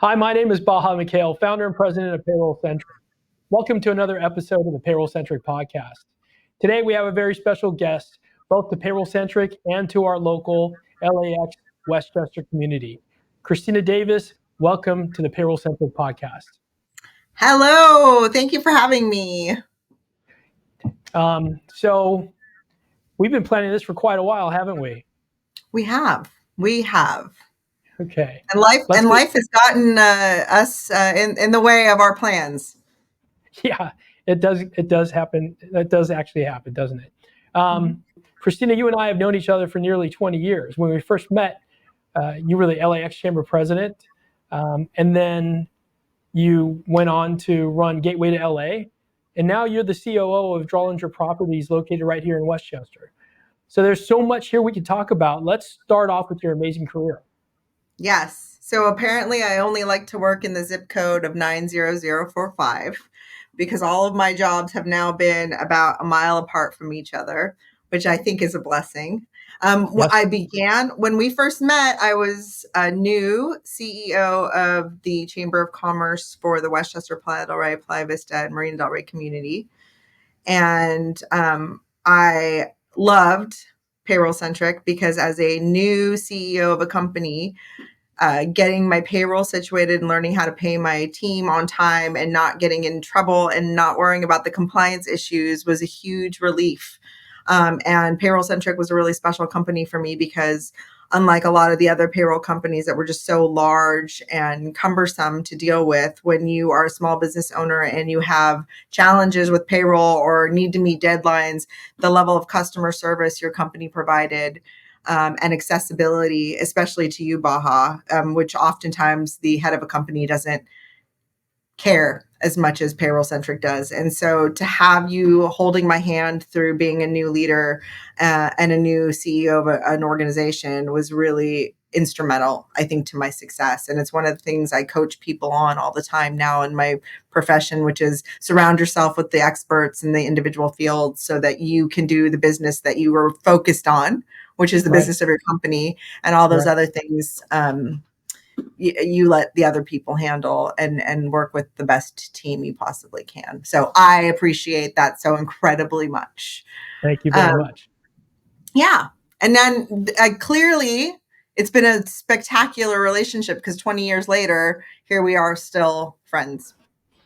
Hi, my name is Bahaa Mikhail, founder and president of PayrollCentric. Welcome to another episode of the PayrollCentric podcast. Today we have a very special guest, both to PayrollCentric and to our local LAX Westchester community. Christina Davis, welcome to the PayrollCentric podcast. Hello, thank you for having me. So we've been planning this for quite a while, haven't we? We have. Okay. And life has gotten us in the way of our plans. Yeah, it does happen. That does actually happen, doesn't it? Christina, you and I have known each other for nearly 20 years. When we first met, you were the LAX Chamber president, and then you went on to run Gateway to LA, and now you're the COO of Drollinger Properties located right here in Westchester. So there's so much here we could talk about. Let's start off with your amazing career. Yes. So apparently I only like to work in the zip code of 90045 because all of my jobs have now been about a mile apart from each other, which I think is a blessing. Yes. I began when we first met. I was a new CEO of the Chamber of Commerce for the Westchester, Playa del Rey, Playa Vista, and Marina del Rey community. And I loved PayrollCentric because as a new CEO of a company, getting my payroll situated and learning how to pay my team on time and not getting in trouble and not worrying about the compliance issues was a huge relief. And PayrollCentric was a really special company for me because unlike a lot of the other payroll companies that were just so large and cumbersome to deal with, when you are a small business owner and you have challenges with payroll or need to meet deadlines, the level of customer service your company provided and accessibility, especially to you, Bahaa, which oftentimes the head of a company doesn't care as much as PayrollCentric does. And so to have you holding my hand through being a new leader and a new CEO of an organization was really instrumental, I think, to my success. And it's one of the things I coach people on all the time now in my profession, which is surround yourself with the experts in the individual fields so that you can do the business that you were focused on, which is the business of your company, and all those other things you let the other people handle and work with the best team you possibly can. So I appreciate that so incredibly much. Thank you very much. Yeah. And then clearly it's been a spectacular relationship because 20 years later, here we are still friends.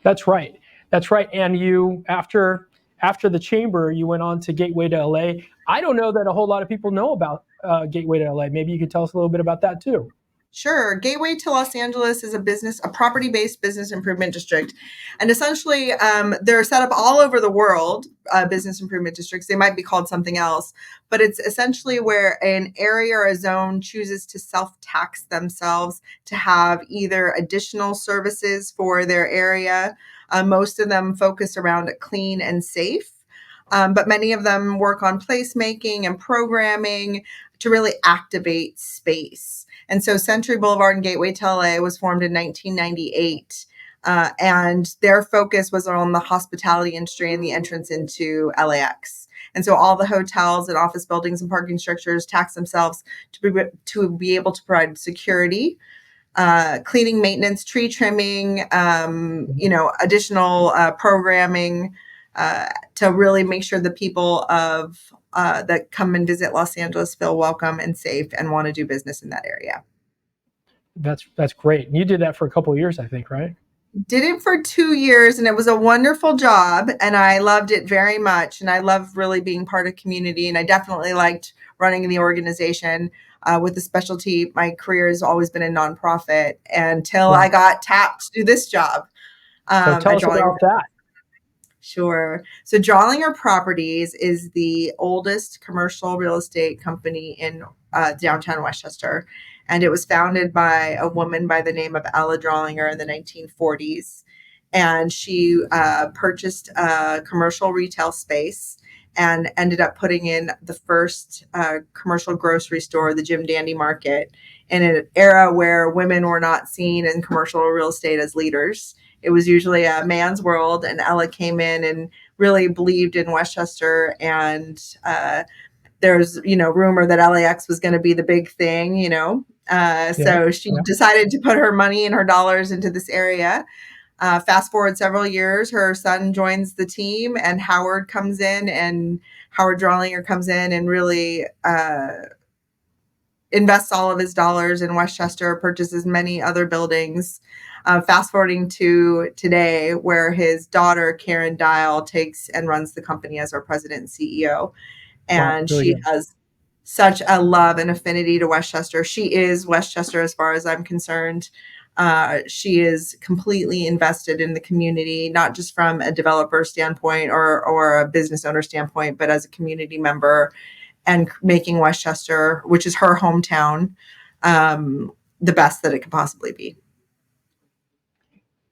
That's right. That's right. And you, after the chamber, you went on to Gateway to LA. I don't know that a whole lot of people know about Gateway to LA. Maybe you could tell us a little bit about that too. Sure. Gateway to Los Angeles is a property-based business improvement district. And essentially, they're set up all over the world, business improvement districts. They might be called something else, but it's essentially where an area or a zone chooses to self-tax themselves to have either additional services for their area. Most of them focus around clean and safe. But many of them work on placemaking and programming to really activate space. And so Century Boulevard and Gateway to LA was formed in 1998. And their focus was on the hospitality industry and the entrance into LAX. And so all the hotels and office buildings and parking structures tax themselves to be able to provide security, cleaning, maintenance, tree trimming, additional programming, to really make sure the people that come and visit Los Angeles feel welcome and safe and want to do business in that area. That's great. You did that for a couple of years, I think, right? Did it for 2 years, and it was a wonderful job, and I loved it very much. And I love really being part of community, and I definitely liked running the organization with the specialty. My career has always been in nonprofit until I got tapped to do this job. So tell us about that. Sure. So Drollinger Properties is the oldest commercial real estate company in downtown Westchester. And it was founded by a woman by the name of Ella Drollinger in the 1940s. And she purchased a commercial retail space and ended up putting in the first commercial grocery store, the Jim Dandy Market, in an era where women were not seen in commercial real estate as leaders. It was usually a man's world, and Ella came in and really believed in Westchester. And there's, rumor that LAX was going to be the big thing, So she decided to put her money and her dollars into this area. Fast forward several years, her son joins the team, and Howard Drollinger comes in and really invests all of his dollars in Westchester, purchases many other buildings. Fast forwarding to today, where his daughter, Karen Dial, takes and runs the company as our president and CEO. And Wow, really she has such a love and affinity to Westchester. She is Westchester as far as I'm concerned. She is completely invested in the community, not just from a developer standpoint or a business owner standpoint, but as a community member, and making Westchester, which is her hometown, the best that it could possibly be.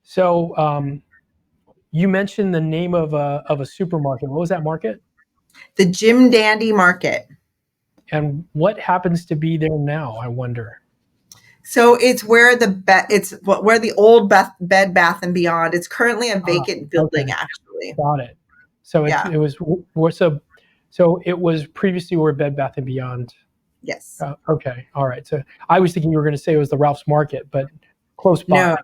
So you mentioned the name of a supermarket. What was that market? The Jim Dandy Market. And what happens to be there now, I wonder? So it's where where the old Bed Bath and Beyond. It's currently a vacant building, okay. actually. Got it. So it was previously where Bed Bath and Beyond. Yes. Okay. All right. So I was thinking you were going to say it was the Ralph's Market, but close by.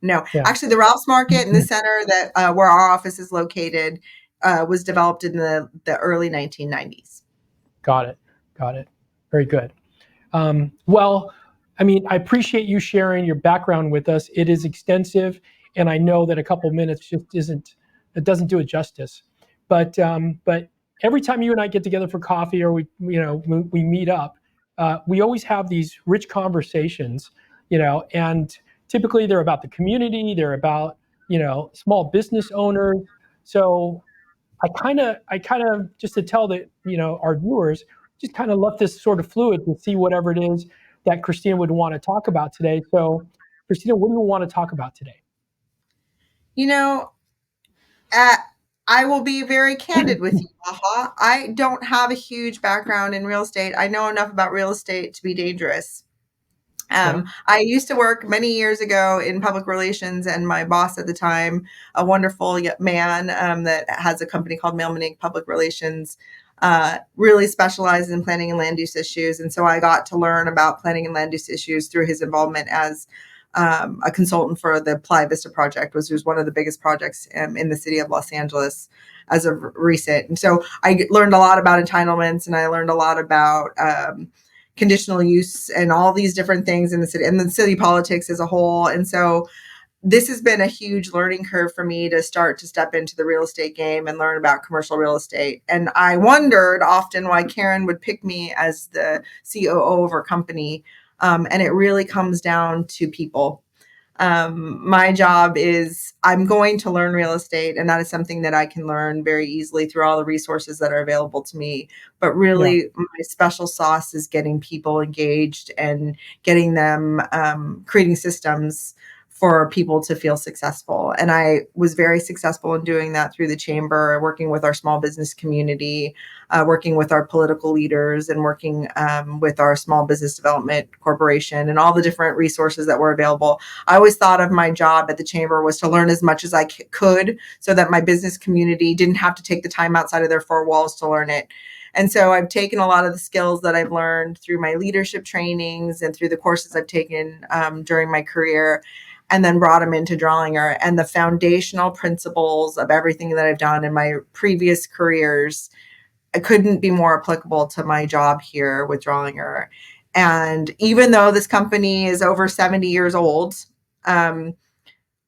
No. Yeah. Actually, the Ralph's Market in the center that where our office is located was developed in the early 1990s. Got it. Very good. Well, I mean, I appreciate you sharing your background with us. It is extensive, and I know that a couple minutes just doesn't do it justice. But every time you and I get together for coffee, or we meet up, we always have these rich conversations, and typically they're about the community, they're about small business owners. So I kind of just to tell our viewers, just kind of left this sort of fluid to see whatever it is that Christina would want to talk about today. So, Christina, what do you want to talk about today? I will be very candid with you, Bahaa. I don't have a huge background in real estate. I know enough about real estate to be dangerous. I used to work many years ago in public relations, and my boss at the time, a wonderful man that has a company called Mailman Inc. Public Relations, really specializes in planning and land use issues. And so I got to learn about planning and land use issues through his involvement as a consultant for the Playa Vista project, which was one of the biggest projects in the city of Los Angeles as of recent. And so I learned a lot about entitlements, and I learned a lot about conditional use and all these different things in the city and the city politics as a whole. And so this has been a huge learning curve for me to start to step into the real estate game and learn about commercial real estate. And I wondered often why Karen would pick me as the COO of her company. And it really comes down to people. My job is I'm going to learn real estate, and that is something that I can learn very easily through all the resources that are available to me. But really, my special sauce is getting people engaged and getting them creating systems for people to feel successful. And I was very successful in doing that through the chamber, working with our small business community, working with our political leaders, and working with our small business development corporation and all the different resources that were available. I always thought of my job at the chamber was to learn as much as I could so that my business community didn't have to take the time outside of their four walls to learn it. And so I've taken a lot of the skills that I've learned through my leadership trainings and through the courses I've taken during my career, and then brought them into Drollinger. And the foundational principles of everything that I've done in my previous careers couldn't be more applicable to my job here with Drollinger. And even though this company is over 70 years old, a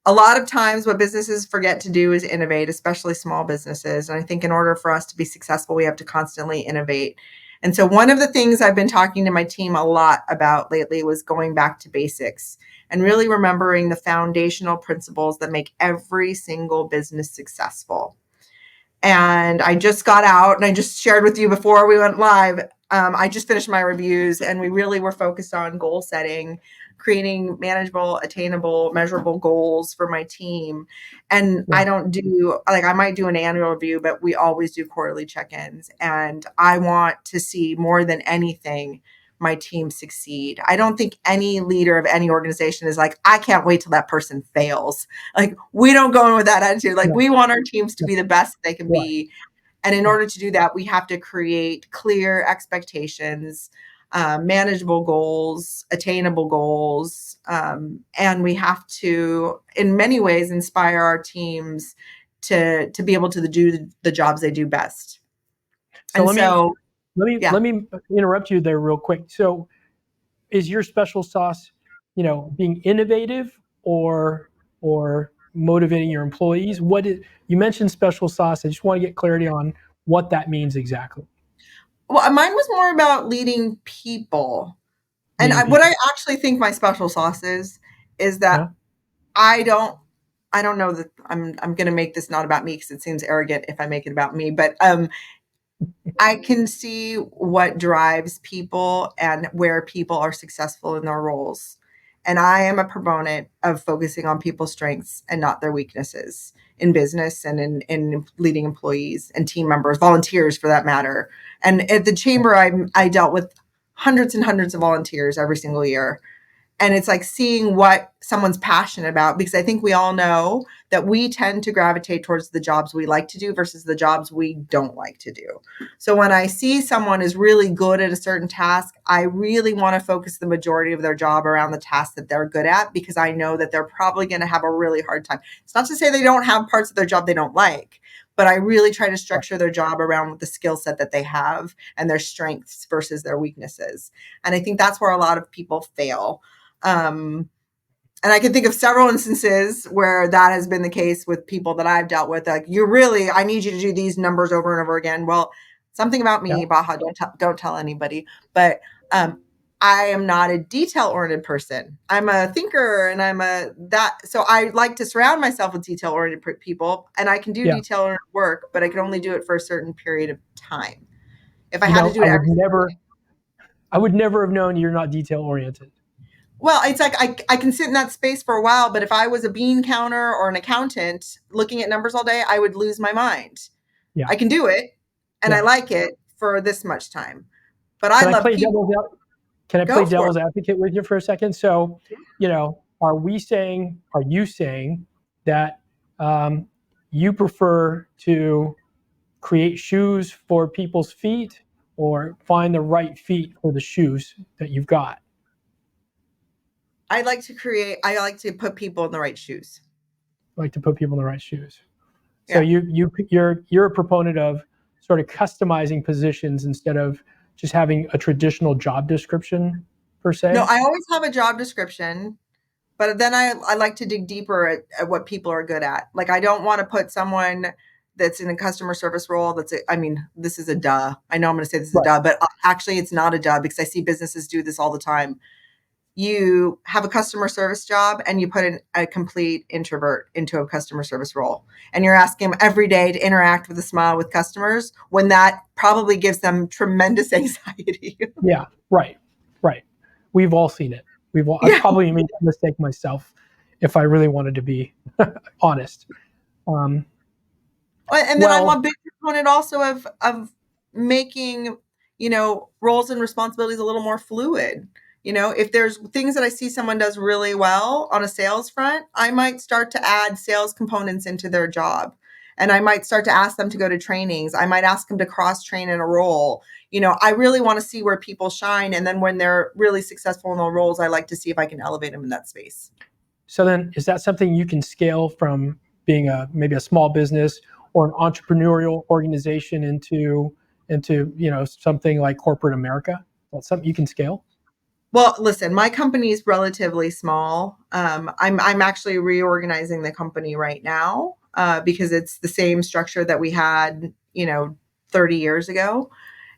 lot of times what businesses forget to do is innovate, especially small businesses. And I think in order for us to be successful, we have to constantly innovate. And so one of the things I've been talking to my team a lot about lately was going back to basics and really remembering the foundational principles that make every single business successful. And I just got out, and I just shared with you before we went live, I just finished my reviews, and we really were focused on goal setting, creating manageable, attainable, measurable goals for my team. And I don't do, I might do an annual review, but we always do quarterly check-ins. And I want to see more than anything my team succeed. I don't think any leader of any organization is like, I can't wait till that person fails. Like, we don't go in with that attitude. Like, we want our teams to be the best they can be. And in order to do that, we have to create clear expectations, manageable goals, attainable goals. And we have to, in many ways, inspire our teams to be able to do the jobs they do best. So And let me so, yeah. let me interrupt you there real quick. So is your special sauce, being innovative or motivating your employees? You mentioned special sauce. I just want to get clarity on what that means exactly. Well, mine was more about leading people. And Leading what people. I actually think my special sauce is Yeah. that I don't know that I'm going to make this not about me because it seems arrogant if I make it about me, but I can see what drives people and where people are successful in their roles. And I am a proponent of focusing on people's strengths and not their weaknesses in business and in leading employees and team members, volunteers for that matter. And at the chamber, I dealt with hundreds and hundreds of volunteers every single year. And it's like seeing what someone's passionate about, because I think we all know that we tend to gravitate towards the jobs we like to do versus the jobs we don't like to do. So when I see someone is really good at a certain task, I really want to focus the majority of their job around the task that they're good at, because I know that they're probably going to have a really hard time. It's not to say they don't have parts of their job they don't like, but I really try to structure their job around the skill set that they have and their strengths versus their weaknesses. And I think that's where a lot of people fail. And I can think of several instances where that has been the case with people that I've dealt with. Like, I need you to do these numbers over and over again. Well, something about me, Yeah. Bahaa, don't tell anybody, but I am not a detail-oriented person. I'm a thinker, and so I like to surround myself with detail-oriented people, and I can do Yeah. detail-oriented work, but I can only do it for a certain period of time. If I had to do it I would never have known you're not detail oriented. Well, it's like I can sit in that space for a while, but if I was a bean counter or an accountant looking at numbers all day, I would lose my mind. Yeah. I can do it, and I Yeah. like it for this much time. But Can I I love play people. Go for devil's advocate with you for a second? So, are you saying that you prefer to create shoes for people's feet or find the right feet for the shoes that you've got? I like to put people in the right shoes. Like to put people in the right shoes. So Yeah. you're a proponent of sort of customizing positions instead of just having a traditional job description per No, se. I always have a job description, but then I like to dig deeper at what people are good at. Like, I don't want to put someone that's in a customer service role. This is a duh. I know I'm going to say this is a Right. duh, but actually it's not a duh, because I see businesses do this all the time. You have a customer service job and you put a complete introvert into a customer service role, and you're asking them every day to interact with a smile with customers, when that probably gives them tremendous anxiety. Yeah. Right. Right. We've all seen it. I've Yeah. probably made that mistake myself if I really wanted to be honest. Um, And then I'm a well, big proponent also of making, roles and responsibilities a little more fluid. If there's things that I see someone does really well on a sales front, I might start to add sales components into their job. And I might start to ask them to go to trainings. I might ask them to cross train in a role. I really want to see where people shine. And then when they're really successful in their roles, I like to see if I can elevate them in that space. so then is that something you can scale from being maybe a small business or an entrepreneurial organization into something like corporate America? That's something you can scale? Well, listen, my company is relatively small. I'm actually reorganizing the company right now, because it's the same structure that we had, 30 years ago.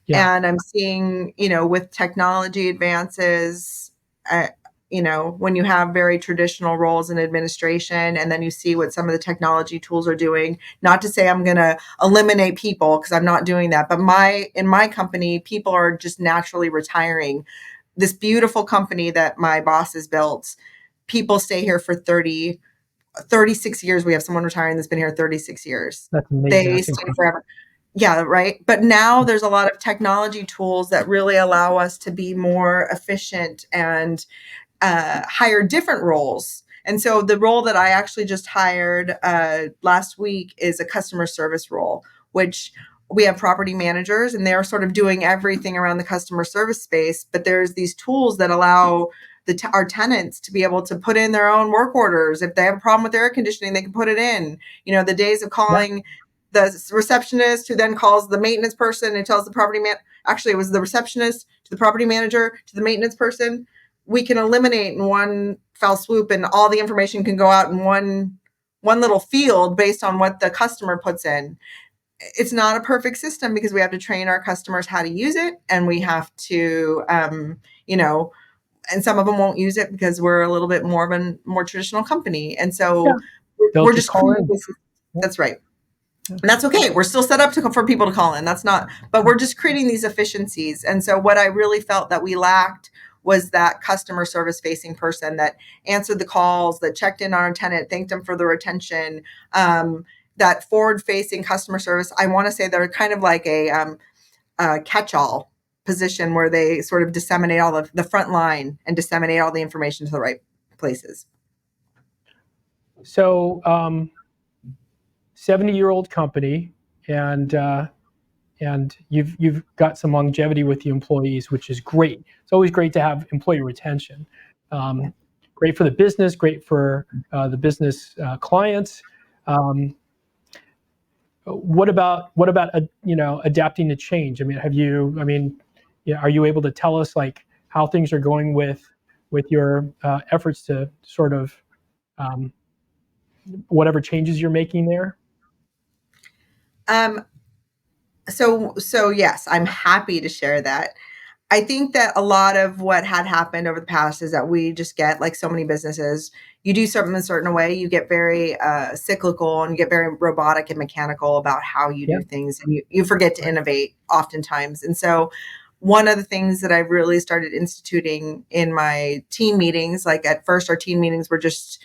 Yeah. And I'm seeing, with technology advances, uh, when you have very traditional roles in administration, and then you see what some of the technology tools are doing. Not to say I'm going to eliminate people, because I'm not doing that, but in my company, people are just naturally retiring. This beautiful company that my boss has built, people stay here for 36 years. We have someone retiring that's been here 36 years. That's amazing. They That's stay incredible. forever. Yeah, right. But now there's a lot of technology tools that really allow us to be more efficient and hire different roles. And so the role that I actually just hired last week is a customer service role, which we have property managers, and they're sort of doing everything around the customer service space. But there's these tools that allow our tenants to be able to put in their own work orders. If they have a problem with air conditioning, they can put it in. The days of calling the receptionist, who then calls the maintenance person and tells the property man. Actually, it was the receptionist to the property manager to the maintenance person. We can eliminate in one foul swoop, and all the information can go out in one little field based on what the customer puts in. It's not a perfect system because we have to train our customers how to use it, and we have to, and some of them won't use it because we're a little bit more of a more traditional company. And so we're just call in. That's right. And that's okay. We're still set up for people to call in. That's not, but we're just creating these efficiencies. And so what I really felt that we lacked was that customer service facing person that answered the calls, that checked in on our tenant, thanked them for their attention, that forward facing customer service. I want to say they're kind of like a catch-all position where they sort of disseminate all the front line and disseminate all the information to the right places. So 70-year-old company, and you've got some longevity with the employees, which is great. It's always great to have employee retention. Great for the business, great for the business clients. What about adapting to change? I mean, are you able to tell us like how things are going with your efforts to sort of whatever changes you're making there? So yes, I'm happy to share that. I think that a lot of what had happened over the past is that we just get, like so many businesses, you do something a certain way, you get very cyclical, and you get very robotic and mechanical about how you do things, and you forget to innovate oftentimes. And so one of the things that I really started instituting in my team meetings, like at first our team meetings were just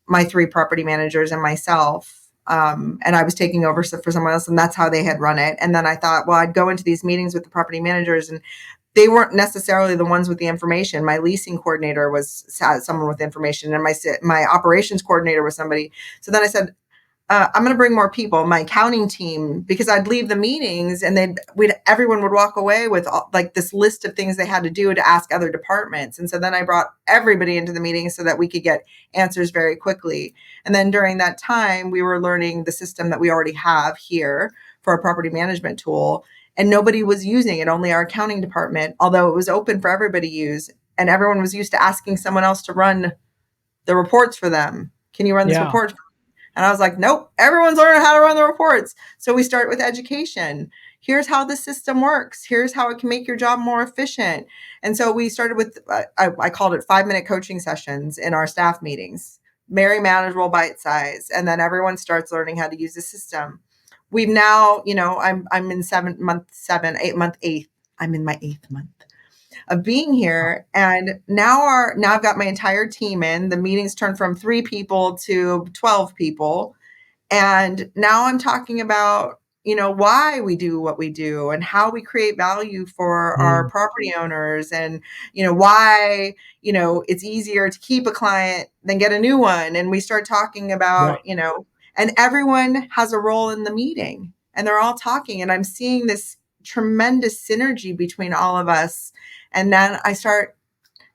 my 3 property managers and myself. And I was taking over for someone else, and that's how they had run it. And then I thought, well, I'd go into these meetings with the property managers, and they weren't necessarily the ones with the information. My leasing coordinator was someone with information, and my operations coordinator was somebody. So then I said, I'm going to bring more people, my accounting team, because I'd leave the meetings and everyone would walk away with like this list of things they had to do to ask other departments. And so then I brought everybody into the meeting so that we could get answers very quickly. And then during that time, we were learning the system that we already have here for our property management tool. And nobody was using it, only our accounting department, although it was open for everybody to use. And everyone was used to asking someone else to run the reports for them. Can you run this report? And I was like, nope, everyone's learning how to run the reports. So we start with education. Here's how the system works. Here's how it can make your job more efficient. And so we started with, I called it 5-minute coaching sessions in our staff meetings, very manageable, bite size. And then everyone starts learning how to use the system. We've now, I'm in 8th month. I'm in my 8th month of being here. And now I've got my entire team in. The meetings turned from 3 people to 12 people. And now I'm talking about, why we do what we do and how we create value for our property owners, and, why, it's easier to keep a client than get a new one. And we start talking about, and everyone has a role in the meeting, and they're all talking, and I'm seeing this tremendous synergy between all of us. And then I start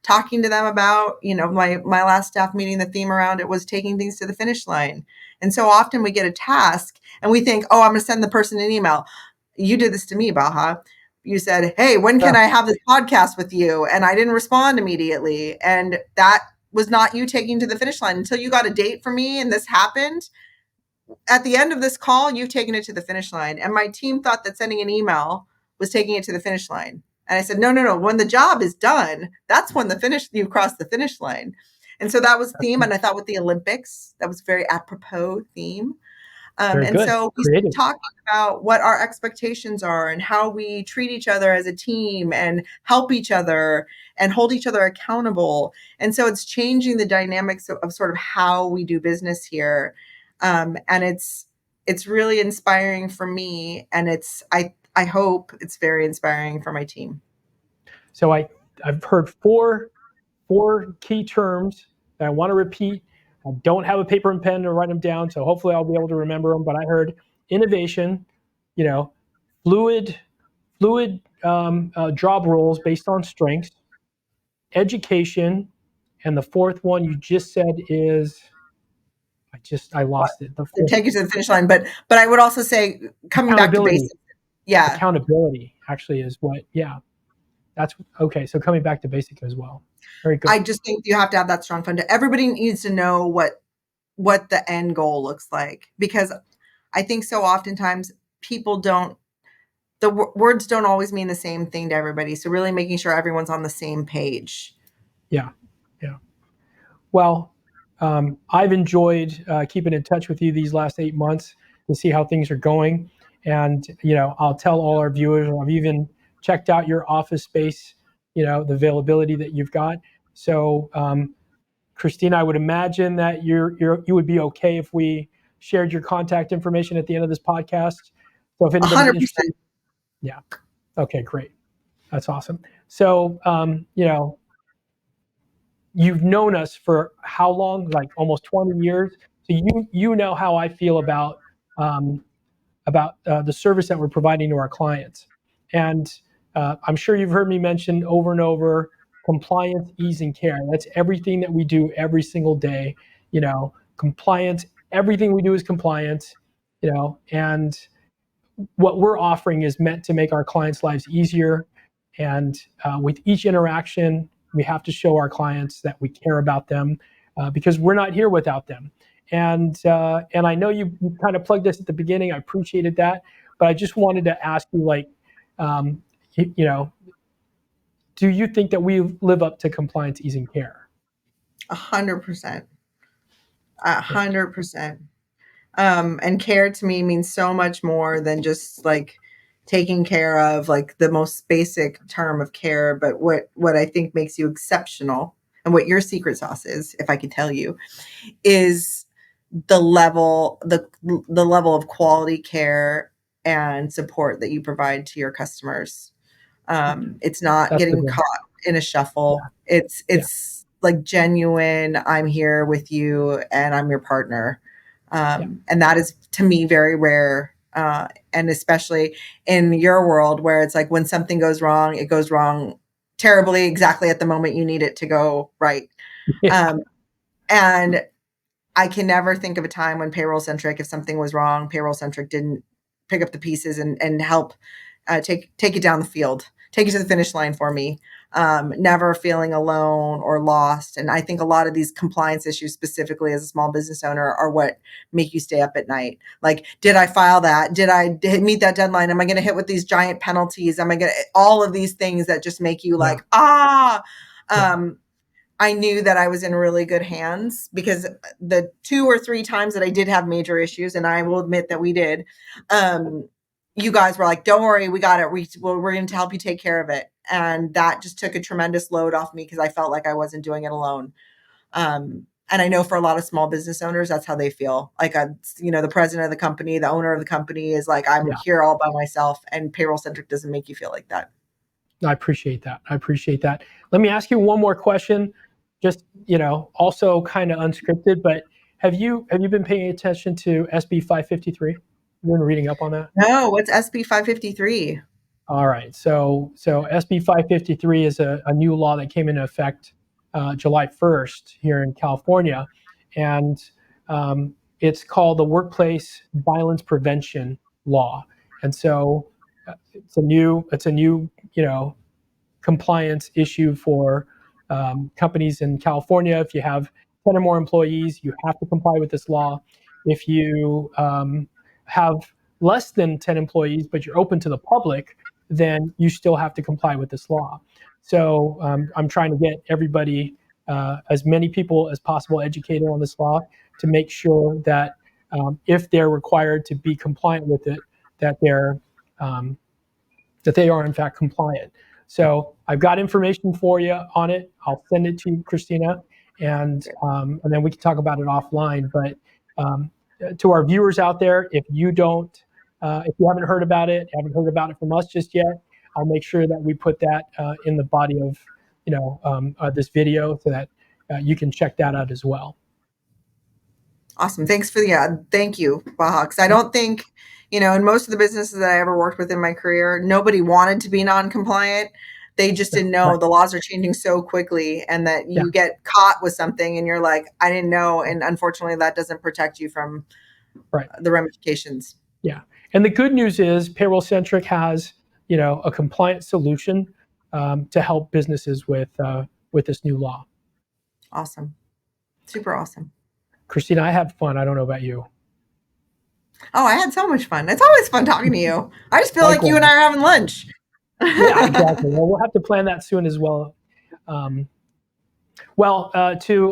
talking to them about, my last staff meeting, the theme around it was taking things to the finish line. And so often we get a task and we think, oh, I'm going to send the person an email. You did this to me, Bahaa. You said, hey, when can I have this podcast with you? And I didn't respond immediately. And that was not you taking to the finish line until you got a date for me and this happened. At the end of this call, you've taken it to the finish line. And my team thought that sending an email was taking it to the finish line. And I said, no. When the job is done, that's when you've crossed the finish line. And so that was the theme. And I thought with the Olympics, that was a very apropos theme. So we started talking about what our expectations are and how we treat each other as a team and help each other and hold each other accountable. And so it's changing the dynamics of sort of how we do business here. And it's really inspiring for me. And I hope it's very inspiring for my team. So I've heard four key terms that I want to repeat. I don't have a paper and pen to write them down, so hopefully I'll be able to remember them. But I heard innovation, fluid job roles based on strengths, education, and the fourth one you just said is I lost it. The To fourth take it to the finish line. But I would also say coming back to accountability. basics. Yeah. Accountability actually is what. Yeah, that's okay. So coming back to basic as well. Very good. I just think you have to have that strong fund. Everybody needs to know what the end goal looks like, because I think so oftentimes people don't, the words don't always mean the same thing to everybody. So really making sure everyone's on the same page. Yeah. Well, I've enjoyed keeping in touch with you these last 8 months to see how things are going. And, I'll tell all our viewers, I've even checked out your office space, the availability that you've got. So, Christina, I would imagine that you would be okay if we shared your contact information at the end of this podcast. So if anybody's 100%. interested, yeah. Okay, great. That's awesome. So, you've known us for how long? Like almost 20 years. So you know how I feel um, about the service that we're providing to our clients. And I'm sure you've heard me mention over and over compliance, ease, and care. That's everything that we do every single day. Compliance. Everything we do is compliance. And what we're offering is meant to make our clients' lives easier. And with each interaction, we have to show our clients that we care about them because we're not here without them. And I know you kind of plugged us at the beginning. I appreciated that, but I just wanted to ask you, um, do you think that we live up to compliance, ease, and care? 100%. 100%. And care to me means so much more than just like taking care of like the most basic term of care. But what I think makes you exceptional and what your secret sauce is, if I could tell you, is the level of quality care and support that you provide to your customers. It's not That's the getting goal. caught in a shuffle. It's like genuine. I'm here with you and I'm your partner. And that is to me very rare. And especially in your world where it's like when something goes wrong, it goes wrong terribly exactly at the moment you need it to go right. Yeah. And I can never think of a time when PayrollCentric, if something was wrong, PayrollCentric didn't pick up the pieces and help take it down the field, take it to the finish line for me. Never feeling alone or lost. And I think a lot of these compliance issues, specifically as a small business owner, are what make you stay up at night. Like, did I file that? Did I meet that deadline? Am I going to hit with these giant penalties? Am I going to, all of these things that just make you like, I knew that I was in really good hands because the 2 or 3 times that I did have major issues, and I will admit that we did, you guys were like, don't worry, we got it. We're going to help you take care of it. And that just took a tremendous load off me because I felt like I wasn't doing it alone. And I know for a lot of small business owners, that's how they feel. Like, the president of the company, the owner of the company is like, I'm here all by myself, and PayrollCentric doesn't make you feel like that. I appreciate that. Let me ask you one more question. Just, also kind of unscripted, but have you been paying attention to SB 553? You've been reading up on that? No, what's SB 553? All right. So SB 553 is a new law that came into effect July 1st here in California. And it's called the Workplace Violence Prevention Law. And so it's a new, compliance issue for companies in California. If you have 10 or more employees, you have to comply with this law. If you have less than 10 employees, but you're open to the public, then you still have to comply with this law. So I'm trying to get everybody, as many people as possible, educated on this law to make sure that if they're required to be compliant with it, that they are in fact compliant. So I've got information for you on it. I'll send it to you, Christina, and then we can talk about it offline. But to our viewers out there, if you haven't heard about it from us just yet, I'll make sure that we put that in the body of this video so that you can check that out as well. Awesome. Thank you, Bahaa. Because I don't think in most of the businesses that I ever worked with in my career, nobody wanted to be non-compliant. They just didn't know Right. the laws are changing so quickly, and that Yeah. you get caught with something and you're like, I didn't know. And unfortunately, that doesn't protect you from Right. the ramifications. Yeah. And the good news is PayrollCentric has, a compliant solution to help businesses with this new law. Awesome. Super awesome. Christina, I have fun. I don't know about you. Oh, I had so much fun. It's always fun talking to you. I just feel like you and Likewise. I are having lunch. Yeah, exactly. Well, we'll have to plan that soon as well. To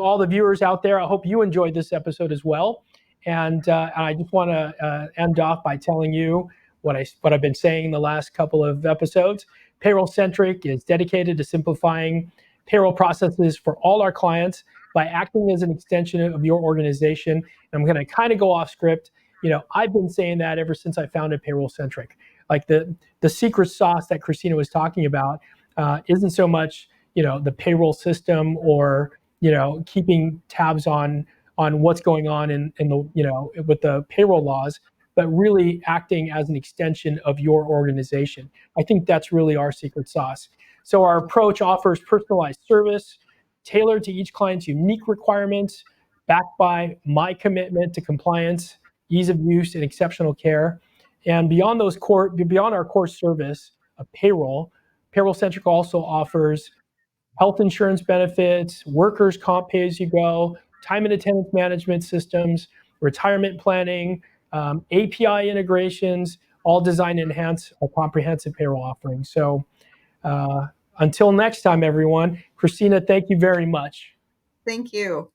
all the viewers out there, I hope you enjoyed this episode as well. And I just want to end off by telling you what I've been saying the last couple of episodes. PayrollCentric is dedicated to simplifying payroll processes for all our clients by acting as an extension of your organization. And I'm going to kind of go off script. I've been saying that ever since I founded PayrollCentric. Like the secret sauce that Christina was talking about isn't so much the payroll system or keeping tabs on what's going on in the with the payroll laws, but really acting as an extension of your organization. I think that's really our secret sauce. So our approach offers personalized service tailored to each client's unique requirements, backed by my commitment to compliance, ease of use, and exceptional care. And beyond our core service of payroll, PayrollCentric also offers health insurance benefits, workers' comp pay as you go, time and attendance management systems, retirement planning, API integrations, all designed to enhance a comprehensive payroll offering. So until next time, everyone, Christina, thank you very much. Thank you.